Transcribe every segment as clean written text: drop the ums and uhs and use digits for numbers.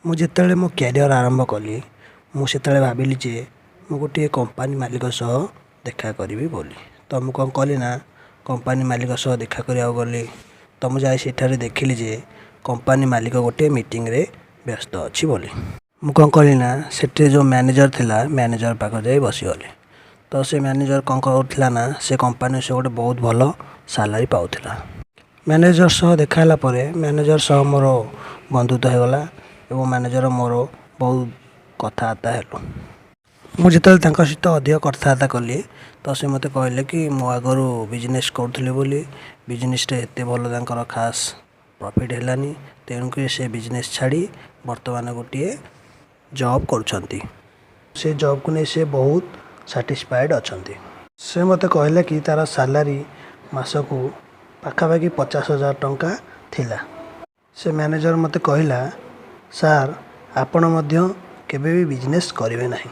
ମୁଁ ଯେତେବେଳେ ମୋ କ୍ୟାରିଅର ଆରମ୍ଭ କଲି ମୁଁ ସେତେବେଳେ ଭାବିଲି ଯେ ମୁଁ ଗୋଟିଏ କମ୍ପାନୀ ମାଲିକ ସହ ଦେଖା କରିବି ବୋଲି। ତ ମୁଁ କ'ଣ କଲି ନା କମ୍ପାନୀ ମାଲିକ ସହ ଦେଖା କରିବାକୁ ଗଲି। ତ ମୁଁ ଯାଇ ସେଠାରେ ଦେଖିଲି ଯେ କମ୍ପାନୀ ମାଲିକ ଗୋଟିଏ ମିଟିଂରେ ବ୍ୟସ୍ତ ଅଛି ବୋଲି। ମୁଁ କ'ଣ କଲି ନା ସେଠି ଯେଉଁ ମ୍ୟାନେଜର ଥିଲା ମ୍ୟାନେଜର ପାଖରେ ଯାଇ ବସିଗଲି। ତ ସେ ମ୍ୟାନେଜର କ'ଣ କରୁଥିଲା ନା ସେ କମ୍ପାନୀ ସହ ଗୋଟେ ବହୁତ ଭଲ ସାଲାରୀ ପାଉଥିଲା। ମ୍ୟାନେଜର ସହ ଦେଖା ହେଲା ପରେ ମ୍ୟାନେଜର ସହ ମୋର ବନ୍ଧୁତ୍ୱ ହୋଇଗଲା ଏବଂ ମ୍ୟାନେଜର ମୋର ବହୁତ କଥାବାର୍ତ୍ତା ହେଲୁ। ମୁଁ ଯେତେବେଳେ ତାଙ୍କ ସହିତ ଅଧିକ କଥାବାର୍ତ୍ତା କଲି ତ ସେ ମୋତେ କହିଲେ କି ମୁଁ ଆଗରୁ ବିଜନେସ୍ କରୁଥିଲି ବୋଲି ବିଜନେସ୍ରେ ଏତେ ଭଲ ତାଙ୍କର ଖାସ୍ ପ୍ରଫିଟ୍ ହେଲାନି, ତେଣୁକରି ସେ ବିଜନେସ୍ ଛାଡ଼ି ବର୍ତ୍ତମାନ ଗୋଟିଏ ଜବ୍ କରୁଛନ୍ତି। ସେ ଜବ୍କୁ ନେଇ ସେ ବହୁତ ସାଟିସ୍ଫାଏଡ଼୍ ଅଛନ୍ତି। ସେ ମୋତେ କହିଲେ କି ତା'ର ସାଲାରୀ ମାସକୁ ପାଖାପାଖି 50,000 ଟଙ୍କା ଥିଲା। ସେ ମ୍ୟାନେଜର ମୋତେ କହିଲା, ସାର୍ ଆପଣ ମଧ୍ୟ କେବେ ବି ବିଜନେସ୍ କରିବେ ନାହିଁ।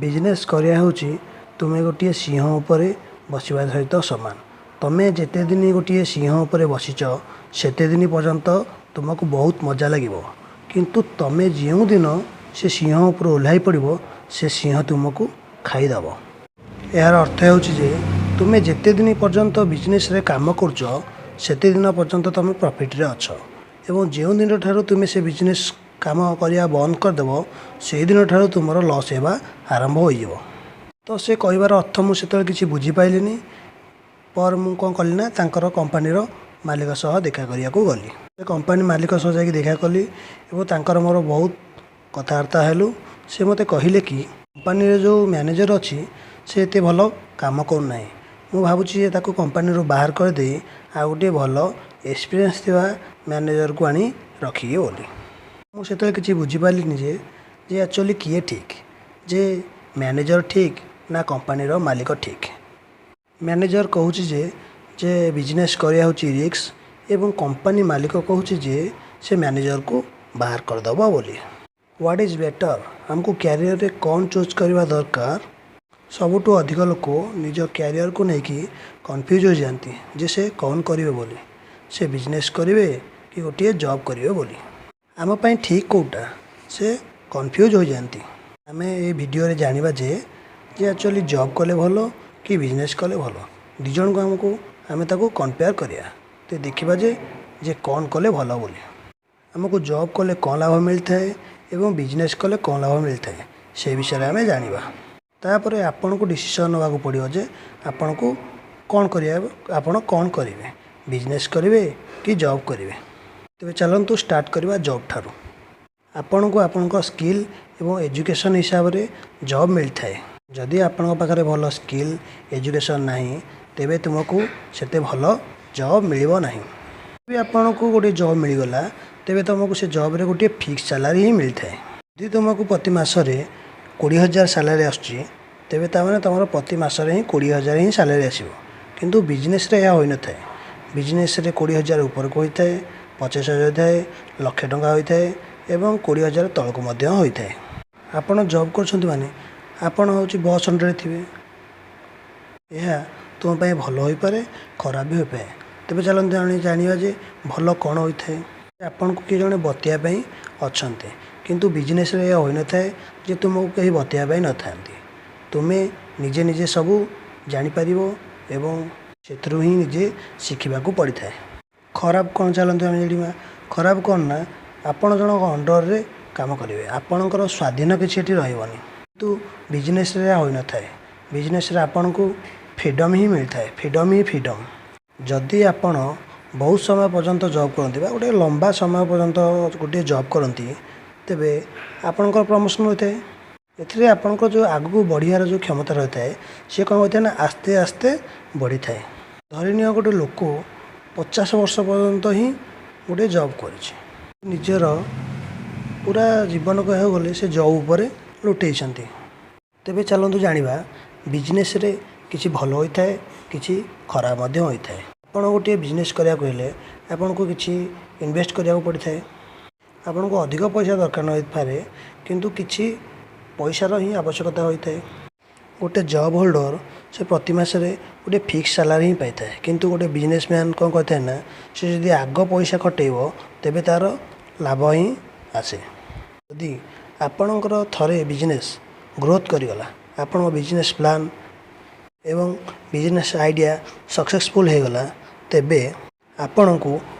ବିଜନେସ୍ କରିବା ହେଉଛି ତୁମେ ଗୋଟିଏ ସିଂହ ଉପରେ ବସିବା ସହିତ ସମାନ। ତୁମେ ଯେତେ ଦିନ ଗୋଟିଏ ସିଂହ ଉପରେ ବସିଛ ସେତେ ଦିନ ପର୍ଯ୍ୟନ୍ତ ତୁମକୁ ବହୁତ ମଜା ଲାଗିବ, କିନ୍ତୁ ତୁମେ ଯେଉଁଦିନ ସେ ସିଂହ ଉପରୁ ଓହ୍ଲାଇ ପଡ଼ିବ ସେ ସିଂହ ତୁମକୁ ଖାଇଦେବ। ଏହାର ଅର୍ଥ ହେଉଛି ଯେ ତୁମେ ଯେତେ ଦିନ ପର୍ଯ୍ୟନ୍ତ ବିଜନେସ୍ରେ କାମ କରୁଛ ସେତେ ଦିନ ପର୍ଯ୍ୟନ୍ତ ତୁମେ ପ୍ରଫିଟ୍ରେ ଅଛ ଏବଂ ଯେଉଁ ଦିନଠାରୁ ତୁମେ ସେ ବିଜନେସ୍ କାମ କରିବା ବନ୍ଦ କରିଦେବ ସେହିଦିନ ଠାରୁ ତୁମର ଲସ୍ ହେବା ଆରମ୍ଭ ହୋଇଯିବ। ତ ସେ କହିବାର ଅର୍ଥ ମୁଁ ସେତେବେଳେ କିଛି ବୁଝିପାରିଲିନି। ପରେ ମୁଁ କ'ଣ କଲି ନା ତାଙ୍କର କମ୍ପାନୀର ମାଲିକ ସହ ଦେଖା କରିବାକୁ ଗଲି। ସେ କମ୍ପାନୀ ମାଲିକ ସହ ଯାଇକି ଦେଖା କଲି ଏବଂ ତାଙ୍କର ମୋର ବହୁତ କଥାବାର୍ତ୍ତା ହେଲୁ। ସେ ମୋତେ କହିଲେ କି କମ୍ପାନୀରେ ଯେଉଁ ମ୍ୟାନେଜର ଅଛି ସେ ଏତେ ଭଲ କାମ କରୁନାହିଁ। ମୁଁ ଭାବୁଛି ଯେ ତାକୁ କମ୍ପାନୀରୁ ବାହାର କରିଦେଇ ଆଉ ଗୋଟିଏ ଭଲ ଏକ୍ସପିରିଏନ୍ସ ଥିବା ମ୍ୟାନେଜରକୁ ଆଣି ରଖିବି ବୋଲି। ମୁଁ ସେତେବେଳେ କିଛି ବୁଝିପାରିଲିନି ଯେ ଆକ୍ଚୁଆଲି କିଏ ଠିକ୍, ଯେ ମ୍ୟାନେଜର ଠିକ୍ ନା କମ୍ପାନୀର ମାଲିକ ଠିକ୍। ମ୍ୟାନେଜର କହୁଛି ଯେ ବିଜନେସ୍ କରିବା ହେଉଛି ରିସ୍କ ଏବଂ କମ୍ପାନୀ ମାଲିକ କହୁଛି ଯେ ସେ ମ୍ୟାନେଜରକୁ ବାହାର କରିଦେବ ବୋଲି। ହ୍ୱାଟ୍ ଇଜ୍ ବେଟର୍, ଆମକୁ କ୍ୟାରିଅରରେ କ'ଣ ଚୁଜ୍ କରିବା ଦରକାର? ସବୁଠୁ ଅଧିକ ଲୋକ ନିଜ କ୍ୟାରିଅରକୁ ନେଇକି କନଫ୍ୟୁଜ୍ ହୋଇଯାଆନ୍ତି ଯେ ସେ କ'ଣ କରିବେ ବୋଲି। ସେ ବିଜନେସ୍ କରିବେ କି ଗୋଟିଏ ଜବ୍ କରିବେ ବୋଲି। ଆମ ପାଇଁ ଠିକ୍ କେଉଁଟା ସେ କନଫ୍ୟୁଜ୍ ହୋଇଯାଆନ୍ତି। ଆମେ ଏ ଭିଡ଼ିଓରେ ଜାଣିବା ଯେ ଆକ୍ଚୁଆଲି ଜବ୍ କଲେ ଭଲ କି ବିଜନେସ୍ କଲେ ଭଲ। ଦୁଇ ଜଣଙ୍କୁ ଆମେ ତାକୁ କମ୍ପେୟାର କରିବା ତ ଦେଖିବା ଯେ କ'ଣ କଲେ ଭଲ ବୋଲି। ଆମକୁ ଜବ୍ କଲେ କ'ଣ ଲାଭ ମିଳିଥାଏ ଏବଂ ବିଜନେସ୍ କଲେ କ'ଣ ଲାଭ ମିଳିଥାଏ ସେ ବିଷୟରେ ଆମେ ଜାଣିବା। ତାପରେ ଆପଣଙ୍କୁ ଡିସିସନ୍ ନେବାକୁ ପଡ଼ିବ ଯେ ଆପଣଙ୍କୁ କ'ଣ କରିବା, ଆପଣ କ'ଣ କରିବେ, ବିଜନେସ୍ କରିବେ କି ଜବ୍ କରିବେ। ତେବେ ଚାଲନ୍ତୁ ଷ୍ଟାର୍ଟ କରିବା ଜବ୍ ଠାରୁ। ଆପଣଙ୍କୁ ଆପଣଙ୍କ ସ୍କିଲ୍ ଏବଂ ଏଜୁକେସନ୍ ହିସାବରେ ଜବ୍ ମିଳିଥାଏ। ଯଦି ଆପଣଙ୍କ ପାଖରେ ଭଲ ସ୍କିଲ୍ ଏଜୁକେସନ୍ ନାହିଁ ତେବେ ତୁମକୁ ସେତେ ଭଲ ଜବ୍ ମିଳିବ ନାହିଁ। ଯଦି ଆପଣଙ୍କୁ ଗୋଟିଏ ଜବ୍ ମିଳିଗଲା ତେବେ ତୁମକୁ ସେ ଜବ୍ରେ ଗୋଟିଏ ଫିକ୍ସ ସାଲାରୀ ହିଁ ମିଳିଥାଏ। ଯଦି ତୁମକୁ ପ୍ରତି ମାସରେ 20,000 ସାଲାରୀ ଆସୁଛି ତେବେ ତା'ମାନେ ତୁମର ପ୍ରତି ମାସରେ ହିଁ 20,000 ହିଁ ସାଲାରୀ ଆସିବ। କିନ୍ତୁ ବିଜନେସ୍ରେ ଏହା ହୋଇନଥାଏ। ବିଜନେସ୍ରେ 20,000 ଉପରକୁ ହୋଇଥାଏ, 25,000 ହୋଇଥାଏ, 1,00,000 ଟଙ୍କା ହୋଇଥାଏ ଏବଂ 20,000 ତଳକୁ ମଧ୍ୟ ହୋଇଥାଏ। ଆପଣ ଜବ୍ କରୁଛନ୍ତି ମାନେ ଆପଣ ହେଉଛି ବସ୍ ଅଣ୍ଡରରେ ଥିବେ। ଏହା ତୁମ ପାଇଁ ଭଲ ହୋଇପାରେ, ଖରାପ ବି ହୋଇପାରେ। ତେବେ ଚାଲନ୍ତୁ ଜାଣିବା ଯେ ଭଲ କ'ଣ ହୋଇଥାଏ। ଆପଣଙ୍କୁ କିଏ ଜଣେ ବତେଇବା ପାଇଁ ଅଛନ୍ତି, କିନ୍ତୁ ବିଜନେସ୍ରେ ଏହା ହୋଇନଥାଏ ଯେ ତୁମକୁ କେହି ବତେଇବା ପାଇଁ ନଥାନ୍ତି। ତୁମେ ନିଜେ ସବୁ ଜାଣିପାରିବ ଏବଂ ସେଥିରୁ ହିଁ ନିଜେ ଶିଖିବାକୁ ପଡ଼ିଥାଏ। ଖରାପ କ'ଣ ଚାଲନ୍ତୁ ଆମେ ଜାଣିବା। ଖରାପ କ'ଣ ନା ଆପଣ ଜଣଙ୍କ ଅଣ୍ଡରରେ କାମ କରିବେ, ଆପଣଙ୍କର ସ୍ୱାଧୀନ କିଛି ଏଠି ରହିବନି। କିନ୍ତୁ ବିଜନେସ୍ରେ ଏହା ହୋଇନଥାଏ। ବିଜନେସ୍ରେ ଆପଣଙ୍କୁ ଫ୍ରିଡ଼ମ୍ ହିଁ ମିଳିଥାଏ। ଫ୍ରିଡ଼ମ୍। ଯଦି ଆପଣ ବହୁତ ସମୟ ପର୍ଯ୍ୟନ୍ତ ଜବ୍ କରନ୍ତି ବା ଗୋଟେ ଲମ୍ବା ସମୟ ପର୍ଯ୍ୟନ୍ତ ଗୋଟିଏ ଜବ୍ କରନ୍ତି ତେବେ ଆପଣଙ୍କର ପ୍ରମୋସନ୍ ହୋଇଥାଏ। ଏଥିରେ ଆପଣଙ୍କର ଯେଉଁ ଆଗକୁ ବଢ଼ିବାର ଯେଉଁ କ୍ଷମତା ରହିଥାଏ ସେ କ'ଣ ହୋଇଥାଏ ନା ଆସ୍ତେ ଆସ୍ତେ ବଢ଼ିଥାଏ। ଧରିନିଅ ଗୋଟେ ଲୋକ 50 ବର୍ଷ ପର୍ଯ୍ୟନ୍ତ ହିଁ ଗୋଟିଏ ଜବ୍ କରିଛି, ନିଜର ପୁରା ଜୀବନ କହିବାକୁ ଗଲେ ସେ ଜବ୍ ଉପରେ ଲୁଟେଇଛନ୍ତି। ତେବେ ଚାଲନ୍ତୁ ଜାଣିବା ବିଜନେସ୍ରେ କିଛି ଭଲ ହୋଇଥାଏ, କିଛି ଖରାପ ମଧ୍ୟ ହୋଇଥାଏ। ଆପଣ ଗୋଟିଏ ବିଜନେସ୍ କରିବାକୁ ହେଲେ ଆପଣଙ୍କୁ କିଛି ଇନଭେଷ୍ଟ କରିବାକୁ ପଡ଼ିଥାଏ। ଆପଣଙ୍କୁ ଅଧିକ ପଇସା ଦରକାର ନ ହୋଇପାରେ କିନ୍ତୁ କିଛି ପଇସାର ହିଁ ଆବଶ୍ୟକତା ହୋଇଥାଏ। ଗୋଟେ ଜବ୍ ହୋଲ୍ଡର ସେ ପ୍ରତି ମାସରେ ଗୋଟେ ଫିକ୍ସ ସାଲାରୀ ହିଁ ପାଇଥାଏ, କିନ୍ତୁ ଗୋଟେ ବିଜନେସମ୍ୟାନ୍ କ'ଣ କରିଥାଏ ନା ସେ ଯଦି ଆଗ ପଇସା ଖଟେଇବ ତେବେ ତା'ର ଲାଭ ହିଁ ଆସେ। ଯଦି ଆପଣଙ୍କର ଥରେ ବିଜନେସ୍ ଗ୍ରୋଥ୍ କରିଗଲା, ଆପଣଙ୍କ ବିଜନେସ୍ ପ୍ଲାନ୍ ଏବଂ ବିଜନେସ୍ ଆଇଡ଼ିଆ ସକ୍ସେସଫୁଲ୍ ହୋଇଗଲା, ତେବେ ଆପଣଙ୍କୁ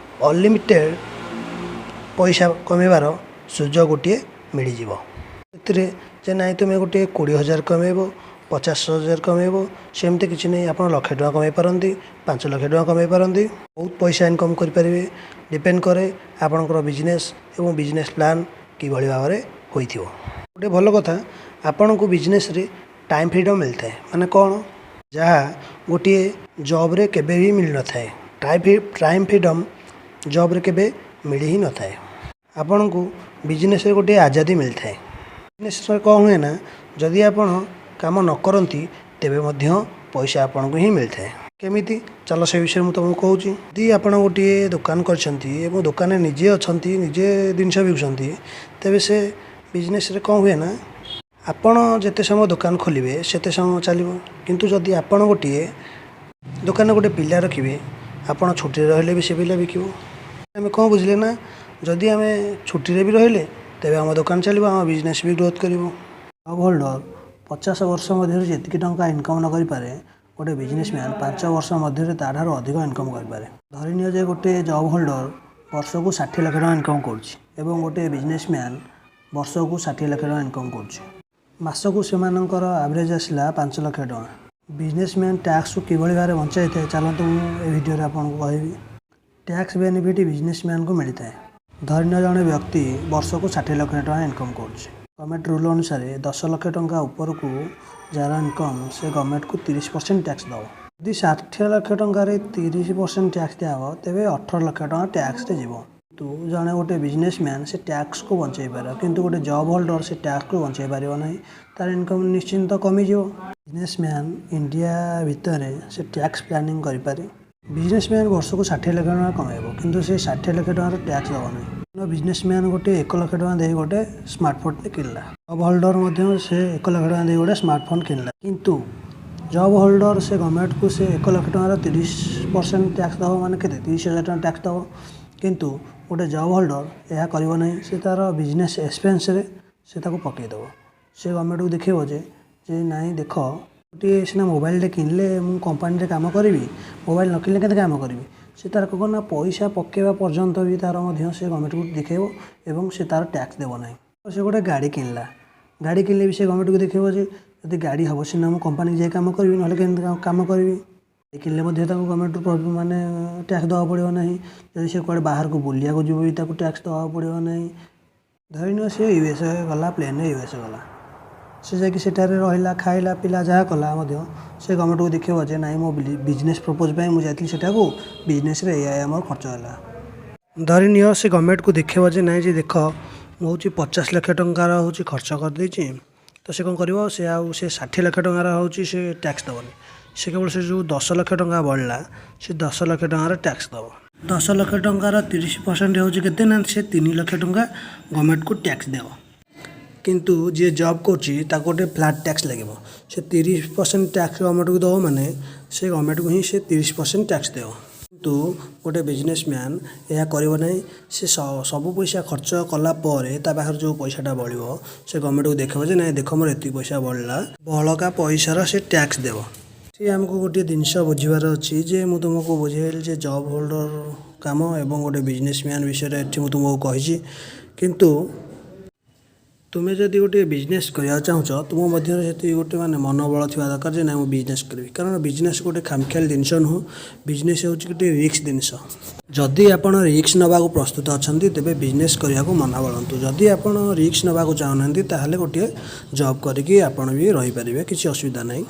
ଅନଲିମିଟେଡ଼ ପଇସା କମେଇବାର ସୁଯୋଗ ଗୋଟିଏ ମିଳିଯିବ। ସେଥିରେ ଯେ ନାହିଁ ତୁମେ ଗୋଟିଏ 20,000 କମେଇବ, 50,000 କମେଇବ, ସେମିତି କିଛି ନାହିଁ। ଆପଣ ଲକ୍ଷେ ଟଙ୍କା କମେଇ ପାରନ୍ତି, 5 ଲକ୍ଷ ଟଙ୍କା କମେଇ ପାରନ୍ତି, ବହୁତ ପଇସା ଇନକମ୍ କରିପାରିବେ। ଡିପେଣ୍ଡ କରେ ଆପଣଙ୍କର ବିଜନେସ୍ ଏବଂ ବିଜନେସ୍ ପ୍ଲାନ୍ କିଭଳି ଭାବରେ ହୋଇଥିବ। ଗୋଟିଏ ଭଲ କଥା, ଆପଣଙ୍କୁ ବିଜନେସ୍ରେ ଟାଇମ୍ ଫ୍ରିଡ଼ମ୍ ମିଳିଥାଏ। ମାନେ କ'ଣ? ଯାହା ଗୋଟିଏ ଜବ୍ରେ କେବେ ବି ମିଳିନଥାଏ। ଟାଇମ୍ ଫ୍ରିଡ଼ମ୍ ଜବ୍ରେ କେବେ ମିଳି ହିଁ ନଥାଏ। ଆପଣଙ୍କୁ ବିଜନେସ୍ରେ ଗୋଟିଏ ଆଜାଦି ମିଳିଥାଏ। ବିଜନେସ୍ରେ କ'ଣ ହୁଏ ନା, ଯଦି ଆପଣ କାମ ନ କରନ୍ତି ତେବେ ମଧ୍ୟ ପଇସା ଆପଣଙ୍କୁ ହିଁ ମିଳିଥାଏ। କେମିତି? ଚାଲ ସେ ବିଷୟରେ ମୁଁ ତୁମକୁ କହୁଛି। ଯଦି ଆପଣ ଗୋଟିଏ ଦୋକାନ କରିଛନ୍ତି ଏବଂ ଦୋକାନରେ ନିଜେ ଅଛନ୍ତି, ନିଜେ ଜିନିଷ ବିକୁଛନ୍ତି, ତେବେ ସେ ବିଜନେସ୍ରେ କ'ଣ ହୁଏ ନା, ଆପଣ ଯେତେ ସମୟ ଦୋକାନ ଖୋଲିବେ ସେତେ ସମୟ ଚାଲିବ। କିନ୍ତୁ ଯଦି ଆପଣ ଗୋଟିଏ ଦୋକାନରେ ଗୋଟିଏ ପିଲା ରଖିବେ, ଆପଣ ଛୁଟିରେ ରହିଲେ ବି ସେ ପିଲା ବିକିବ। ଆମେ କ'ଣ ବୁଝିଲେ ନା, ଯଦି ଆମେ ଛୁଟିରେ ବି ରହିଲେ ତେବେ ଆମ ଦୋକାନ ଚାଲିବ, ଆମ ବିଜନେସ୍ ବି ଗ୍ରୋଥ୍ କରିବ। ଜବ୍ ହୋଲ୍ଡର 50 ବର୍ଷ ମଧ୍ୟରେ ଯେତିକି ଟଙ୍କା ଇନକମ୍ ନ କରିପାରେ, ଗୋଟେ ବିଜନେସମ୍ୟାନ୍ 5 ବର୍ଷ ମଧ୍ୟରେ ତା'ଠାରୁ ଅଧିକ ଇନକମ୍ କରିପାରେ। ଧରିନିଅ ଯେ ଗୋଟେ ଜବ୍ ହୋଲ୍ଡର ବର୍ଷକୁ 60 ଲକ୍ଷ ଟଙ୍କା ଇନକମ୍ କରୁଛି ଏବଂ ଗୋଟେ ବିଜନେସମ୍ୟାନ୍ ବର୍ଷକୁ 60 ଲକ୍ଷ ଟଙ୍କା ଇନକମ୍ କରୁଛି। ମାସକୁ ସେମାନଙ୍କର ଆଭରେଜ୍ ଆସିଲା 5 ଲକ୍ଷ ଟଙ୍କା। ବିଜନେସମ୍ୟାନ୍ ଟ୍ୟାକ୍ସକୁ କିଭଳି ଭାବରେ ବଞ୍ଚାଇଥାଏ, ଚାଲନ୍ତୁ ମୁଁ ଏ ଭିଡ଼ିଓରେ ଆପଣଙ୍କୁ କହିବି। ଟ୍ୟାକ୍ସ ବେନିଫିଟ୍ ବିଜନେସମ୍ୟାନ୍କୁ ମିଳିଥାଏ। ଧରିନିଅ ଜଣେ ବ୍ୟକ୍ତି ବର୍ଷକୁ 60 ଲକ୍ଷ ଟଙ୍କା ଇନକମ୍ କରୁଛି। ଗଭର୍ଣ୍ଣମେଣ୍ଟ ରୁଲ୍ ଅନୁସାରେ 10 ଲକ୍ଷ ଟଙ୍କା ଉପରକୁ ଯାହାର ଇନକମ୍, ସେ ଗଭର୍ଣ୍ଣମେଣ୍ଟକୁ 30% ଟ୍ୟାକ୍ସ ଦେବ। ଯଦି 60 ଲକ୍ଷ ଟଙ୍କାରେ 30% ଟ୍ୟାକ୍ସ ଦିଆହେବ, ତେବେ 18 ଲକ୍ଷ ଟଙ୍କା ଟ୍ୟାକ୍ସରେ ଯିବ। କିନ୍ତୁ ଜଣେ ଗୋଟେ ବିଜନେସମ୍ୟାନ୍ ସେ ଟ୍ୟାକ୍ସକୁ ବଞ୍ଚାଇ ପାରିବ, କିନ୍ତୁ ଗୋଟେ ଜବ୍ ହୋଲ୍ଡର ସେ ଟ୍ୟାକ୍ସକୁ ବଞ୍ଚାଇ ପାରିବ ନାହିଁ। ତା'ର ଇନକମ୍ ନିଶ୍ଚିନ୍ତ କମିଯିବ। ବିଜନେସମ୍ୟାନ୍ ଇଣ୍ଡିଆ ଭିତରେ ସେ ଟ୍ୟାକ୍ସ ପ୍ଲାନିଂ କରିପାରେ। ବିଜନେସମ୍ୟାନ୍ ବର୍ଷକୁ 60 ଲକ୍ଷ ଟଙ୍କା କମାଇବ, କିନ୍ତୁ ସେ 60 ଲକ୍ଷ ଟଙ୍କାର ଟ୍ୟାକ୍ସ ଦେବ ନାହିଁ। ବିଜନେସମ୍ୟାନ୍ ଗୋଟେ 1 ଲକ୍ଷ ଟଙ୍କା ଦେଇ ଗୋଟେ ସ୍ମାର୍ଟଫୋନ୍ଟେ କିଣିଲା। ଜବ୍ ହୋଲ୍ଡର ମଧ୍ୟ ସେ 1 ଲକ୍ଷ ଟଙ୍କା ଦେଇ ଗୋଟେ ସ୍ମାର୍ଟଫୋନ୍ କିଣିଲା। କିନ୍ତୁ ଜବ୍ ହୋଲ୍ଡର ସେ ଗଭର୍ଣ୍ଣମେଣ୍ଟକୁ ସେ 1 ଲକ୍ଷ ଟଙ୍କାର 30% ଟ୍ୟାକ୍ସ ଦେବ, ମାନେ କେତେ? 30,000 ଟଙ୍କା ଟ୍ୟାକ୍ସ ଦେବ। କିନ୍ତୁ ଗୋଟେ ଜବ୍ ହୋଲ୍ଡର ଏହା କରିବ ନାହିଁ। ସେ ତା'ର ବିଜନେସ୍ ଏକ୍ସପେନ୍ସରେ ସେ ତାକୁ ପକାଇଦେବ। ସେ ଗଭର୍ଣ୍ଣମେଣ୍ଟକୁ ଦେଖାଇବ ଯେ ନାଇଁ ଦେଖ, ଗୋଟିଏ ସିନା ମୋବାଇଲଟେ କିଣିଲେ ମୁଁ କମ୍ପାନୀରେ କାମ କରିବି, ମୋବାଇଲ ନ କିଣିଲେ କେତେ କାମ କରିବି। ସେ ତା'ର କ'ଣ ନା, ପଇସା ପକାଇବା ପର୍ଯ୍ୟନ୍ତ ବି ତା'ର ମଧ୍ୟ ସେ ଗଭର୍ଣ୍ଣମେଣ୍ଟକୁ ଦେଖାଇବ ଏବଂ ସେ ତା'ର ଟ୍ୟାକ୍ସ ଦେବ ନାହିଁ। ସେ ଗୋଟେ ଗାଡ଼ି କିଣିଲା, ଗାଡ଼ି କିଣିଲେ ବି ସେ ଗଭର୍ଣ୍ଣମେଣ୍ଟକୁ ଦେଖାଇବ ଯେ ଯଦି ଗାଡ଼ି ହେବ ସିନା ମୁଁ କମ୍ପାନୀକି ଯାଇ କାମ କରିବି, ନହେଲେ କେମିତି କାମ କରିବି। ଗାଡ଼ି କିଣିଲେ ମଧ୍ୟ ତାକୁ ଗଭର୍ଣ୍ଣମେଣ୍ଟରୁ ମାନେ ଟ୍ୟାକ୍ସ ଦେବାକୁ ପଡ଼ିବ ନାହିଁ। ଯଦି ସେ କୁଆଡ଼େ ବାହାରକୁ ବୁଲିବାକୁ ଯିବ ବି ତାକୁ ଟ୍ୟାକ୍ସ ଦେବାକୁ ପଡ଼ିବ ନାହିଁ। ଧରିନିଅ ସେ USA ଗଲା, ପ୍ଲେନ୍ରେ USA ଗଲା, ସେ ଯାଇକି ସେଠାରେ ରହିଲା, ଖାଇଲା ପିଲା ଯାହା କଲା, ମଧ୍ୟ ସେ ଗଭର୍ଣ୍ଣମେଣ୍ଟକୁ ଦେଖାଇବ ଯେ ନାଇଁ ମୋ ବିଜନେସ୍ ପ୍ରପୋଜ୍ ପାଇଁ ମୁଁ ଯାଇଥିଲି ସେଠାକୁ, ବିଜନେସ୍ରେ ଏଇଆ ମୋର ଖର୍ଚ୍ଚ ହେଲା। ଧରିନିଅ ସେ ଗଭର୍ଣ୍ଣମେଣ୍ଟକୁ ଦେଖାଇବ ଯେ ନାଇଁ ଯେ ଦେଖ, ମୁଁ ହେଉଛି 50 ଲକ୍ଷ ଟଙ୍କାର ହେଉଛି ଖର୍ଚ୍ଚ କରିଦେଇଛି। ତ ସେ କ'ଣ କରିବ, ସେ 60 ଲକ୍ଷ ଟଙ୍କାର ହେଉଛି ସେ ଟ୍ୟାକ୍ସ ଦେବନି। ସେ କେବଳ ସେ ଯେଉଁ 10 ଲକ୍ଷ ଟଙ୍କା ବଳିଲା, ସେ 10 ଲକ୍ଷ ଟଙ୍କାର ଟ୍ୟାକ୍ସ ଦେବ। 10 ଲକ୍ଷ ଟଙ୍କାର 30% ହେଉଛି କେତେ ନା, ସେ 3 ଲକ୍ଷ ଟଙ୍କା ଗଭର୍ଣ୍ଣମେଣ୍ଟକୁ ଟ୍ୟାକ୍ସ ଦେବ। କିନ୍ତୁ ଯିଏ ଜବ୍ କରୁଛି ତାକୁ ଗୋଟେ ଫ୍ଲାଟ୍ ଟ୍ୟାକ୍ସ ଲାଗିବ। ସେ 30% ଟ୍ୟାକ୍ସ ଗଭର୍ଣ୍ଣମେଣ୍ଟକୁ ଦେବ, ମାନେ ସେ ଗଭର୍ଣ୍ଣମେଣ୍ଟକୁ ହିଁ ସେ 30% ଟ୍ୟାକ୍ସ ଦେବ। କିନ୍ତୁ ଗୋଟେ ବିଜନେସମ୍ୟାନ୍ ଏହା କରିବ ନାହିଁ। ସେ ସବୁ ପଇସା ଖର୍ଚ୍ଚ କଲା ପରେ ତା ପାଖରେ ଯେଉଁ ପଇସାଟା ବଳିବ, ସେ ଗଭର୍ଣ୍ଣମେଣ୍ଟକୁ ଦେଖାଇବ ଯେ ନାଇଁ ଦେଖ, ମୋର ଏତିକି ପଇସା ବଳିଲା, ବଳକା ପଇସାର ସେ ଟ୍ୟାକ୍ସ ଦେବ। ସେ ଆମକୁ ଗୋଟିଏ ଜିନିଷ ବୁଝିବାର ଅଛି ଯେ ମୁଁ ତୁମକୁ ବୁଝେଇଲି ଯେ ଜବ୍ ହୋଲ୍ଡର କାମ ଏବଂ ଗୋଟେ ବିଜନେସମ୍ୟାନ୍ ବିଷୟରେ ଏଠି ମୁଁ ତୁମକୁ କହିଛି। କିନ୍ତୁ ତୁମେ ଯଦି ଗୋଟିଏ ବିଜନେସ୍ କରିବାକୁ ଚାହୁଁଛ, ତୁମ ମଧ୍ୟରେ ସେତିକି ଗୋଟେ ମାନେ ମନୋବଳ ଥିବା ଦରକାର ଯେ ନାଇଁ ମୁଁ ବିଜନେସ୍ କରିବି। କାରଣ ବିଜନେସ୍ ଗୋଟେ ଖାମଖିଆଲି ଜିନିଷ ନୁହଁ। ବିଜନେସ୍ ହେଉଛି ଗୋଟିଏ ରିସ୍କ ଜିନିଷ। ଯଦି ଆପଣ ରିସ୍କ ନେବାକୁ ପ୍ରସ୍ତୁତ ଅଛନ୍ତି, ତେବେ ବିଜନେସ୍ କରିବାକୁ ମନ ବଳନ୍ତୁ। ଯଦି ଆପଣ ରିସ୍କ ନେବାକୁ ଚାହୁଁନାହାନ୍ତି, ତାହେଲେ ଗୋଟିଏ ଜବ୍ କରିକି ଆପଣ ବି ରହିପାରିବେ, କିଛି ଅସୁବିଧା ନାହିଁ।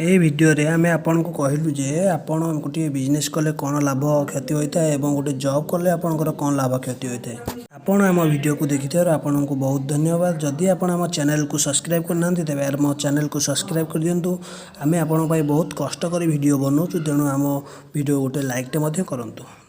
ଏହି ଭିଡ଼ିଓରେ ଆମେ ଆପଣଙ୍କୁ କହିଲୁ ଯେ ଆପଣ ଗୋଟିଏ ବିଜନେସ୍ କଲେ କ'ଣ ଲାଭ କ୍ଷତି ହୋଇଥାଏ ଏବଂ ଗୋଟେ ଜବ୍ କଲେ ଆପଣଙ୍କର କ'ଣ ଲାଭ କ୍ଷତି ହୋଇଥାଏ। ଆପଣ ଆମ ଭିଡ଼ିଓକୁ ଦେଖିଥିବାରୁ ଆପଣଙ୍କୁ ବହୁତ ଧନ୍ୟବାଦ। ଯଦି ଆପଣ ଆମ ଚ୍ୟାନେଲକୁ ସବସ୍କ୍ରାଇବ୍ କରିନାହାନ୍ତି, ତେବେ ଆମ ଚ୍ୟାନେଲକୁ ସବସ୍କ୍ରାଇବ୍ କରିଦିଅନ୍ତୁ। ଆମେ ଆପଣଙ୍କ ପାଇଁ ବହୁତ କଷ୍ଟ କରି ଭିଡ଼ିଓ ବନାଉଛୁ, ତେଣୁ ଆମ ଭିଡ଼ିଓ ଗୋଟେ ଲାଇକ୍ଟେ ମଧ୍ୟ କରନ୍ତୁ।